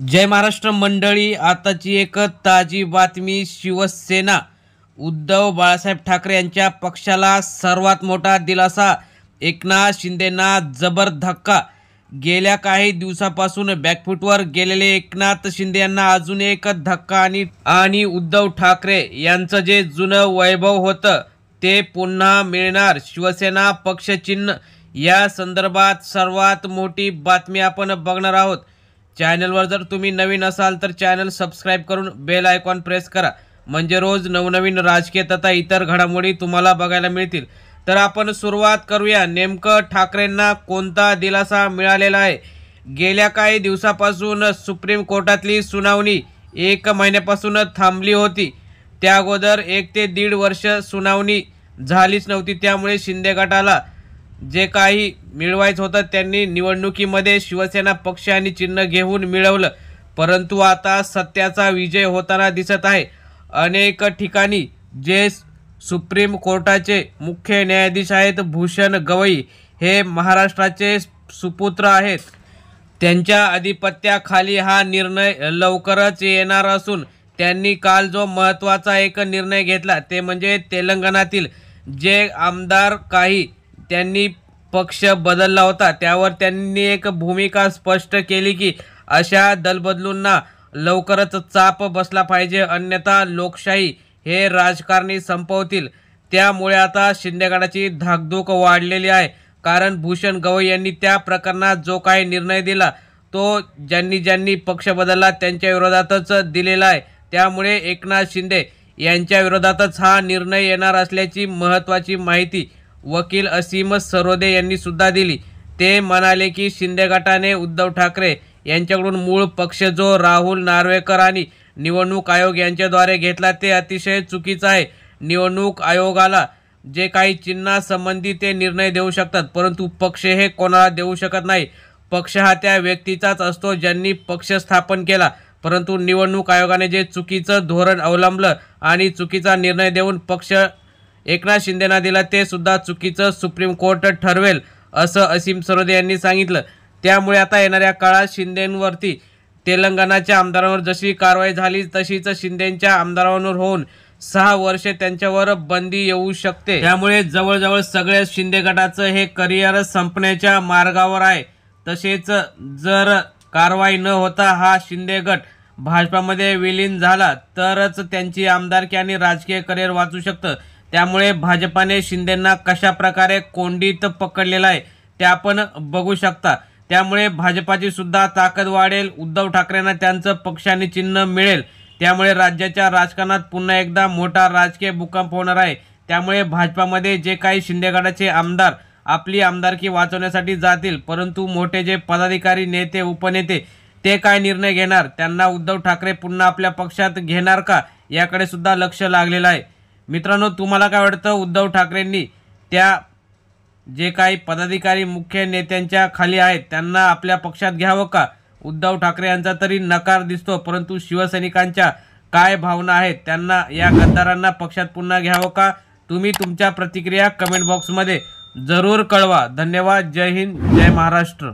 जय महाराष्ट्र मंडळी, आताची एक ताजी बातमी। शिवसेना उद्धव बाळासाहेब ठाकरे यांच्या पक्षाला सर्वात मोठा दिलासा। एकनाथ शिंदेंना जबर धक्का। गेल्या काही दिवसापासून बॅकफुटवर गेलेले एकनाथ शिंदे यांना अजून एक धक्का आणि उद्धव ठाकरे यांचं जे जुनं वैभव होतं ते पुन्हा मिळणार। शिवसेना पक्षचिन्ह या संदर्भात सर्वात मोठी बातमी आपण बघणार आहोत। चॅनलवर जर तुम्ही नवीन असाल तर चॅनल सबस्क्राइब करून बेल आयकॉन प्रेस करा, म्हणजे रोज नवनवीन राजकीय तथा इतर घडामोडी तुम्हाला बघायला मिळतील। तर आपण सुरुवात करूया। नेमकं ठाकरेंना कोणता दिलासा मिळालेला आहे? गेल्या काही दिवसापासून सुप्रीम कोर्टातली सुनावणी 1 महिन्यापासून थांबली होती। त्या अगोदर 1 ते 1.5 वर्ष सुनावणी झालीच नव्हती। त्यामुळे शिंदे गटाला जे काही मिळवायचं होतं त्यांनी निवडणुकीमध्ये शिवसेना पक्ष आणि चिन्ह घेऊन मिळवलं, परंतु आता सत्याचा विजय होताना दिसत आहे। अनेक ठिकाणी जे सुप्रीम कोर्टाचे मुख्य न्यायाधीश आहेत भूषण गवई, हे महाराष्ट्राचे सुपुत्र आहेत। त्यांच्या अधिपत्याखाली हा निर्णय लवकरच येणार असून त्यांनी काल जो महत्त्वाचा एक निर्णय घेतला ते म्हणजे तेलंगणातील जे आमदार काही त्यांनी पक्ष बदलला होता त्यावर त्यांनी एक भूमिका स्पष्ट केली की अशा दलबदलूंना लवकरच चाप बसला पाहिजे, अन्यथा लोकशाही हे राजकारणी संपवतील। त्यामुळे आता शिंदे गटाची धाकधूक वाढलेली आहे, कारण भूषण गवई यांनी त्या प्रकरणात जो काही निर्णय दिला तो ज्यांनी पक्ष बदलला त्यांच्या विरोधातच दिलेला आहे। त्यामुळे एकनाथ शिंदे यांच्या विरोधातच हा निर्णय येणार असल्याची महत्त्वाची माहिती वकील असीम सरोदे यांनी सुद्धा दिली। ते म्हणाले की शिंदे गटाने उद्धव ठाकरे यांच्याकडून मूळ पक्ष जो राहुल नार्वेकर आणि निवडणूक आयोग यांच्याद्वारे घेतला ते अतिशय चुकीचं आहे। निवडणूक आयोगाला जे काही चिन्हासंबंधी ते निर्णय देऊ शकतात, परंतु पक्ष हे कोणाला देऊ शकत नाही। पक्ष हा त्या व्यक्तीचाच असतो ज्यांनी पक्ष स्थापन केला, परंतु निवडणूक आयोगाने जे चुकीचं धोरण अवलंबलं आणि चुकीचा निर्णय देऊन पक्ष एकनाथ शिंदेंना दिला ते सुद्धा चुकीचं सुप्रीम कोर्ट ठरवेल, असं असीम सरोदे यांनी सांगितलं। त्यामुळे आता येणाऱ्या काळात शिंदेंवरती तेलंगणाच्या आमदारांवर जशी कारवाई झाली तशीच शिंदेंच्या आमदारांवर होऊन 6 वर्षे त्यांच्यावर बंदी येऊ शकते। त्यामुळे जवळजवळ सगळ्या शिंदे गटाचं हे करिअर संपण्याच्या मार्गावर आहे। तसेच जर कारवाई न होता हा शिंदे गट भाजपामध्ये विलीन झाला तरच त्यांची आमदारकी आणि राजकीय करिअर वाचू शकतं। त्यामुळे भाजपाने शिंदेंना कशा प्रकारे कोंडीत पकडलेला आहे ते आपण बघू शकता। त्यामुळे भाजपाची सुद्धा ताकद वाढेल, उद्धव ठाकरेंना त्यांचं पक्षाने चिन्ह मिळेल। त्यामुळे राज्याच्या राजकारणात पुन्हा एकदा मोठा राजकीय भूकंप होणार आहे। त्यामुळे भाजपामध्ये जे काही शिंदे गटाचे आमदार आपली आमदारकी वाचवण्यासाठी जातील, परंतु मोठे जे पदाधिकारी नेते उपनेते ते काय निर्णय घेणार, त्यांना उद्धव ठाकरे पुन्हा आपल्या पक्षात घेणार का, याकडे सुद्धा लक्ष लागलेलं आहे। मित्रांनो, तुम्हाला काय वाटतं? उद्धव ठाकरेंनी त्या जे काही पदाधिकारी मुख्य नेत्यांच्या खाली आहेत त्यांना आपल्या पक्षात घ्यावं का? उद्धव ठाकरे यांचा तरी नकार दिसतो, परंतु शिवसैनिकांच्या काय भावना आहेत? त्यांना या गद्दारांना पक्षात पुन्हा घ्यावं का? तुम्ही तुमच्या प्रतिक्रिया कमेंट बॉक्समध्ये जरूर कळवा। धन्यवाद। जय हिंद, जय महाराष्ट्र।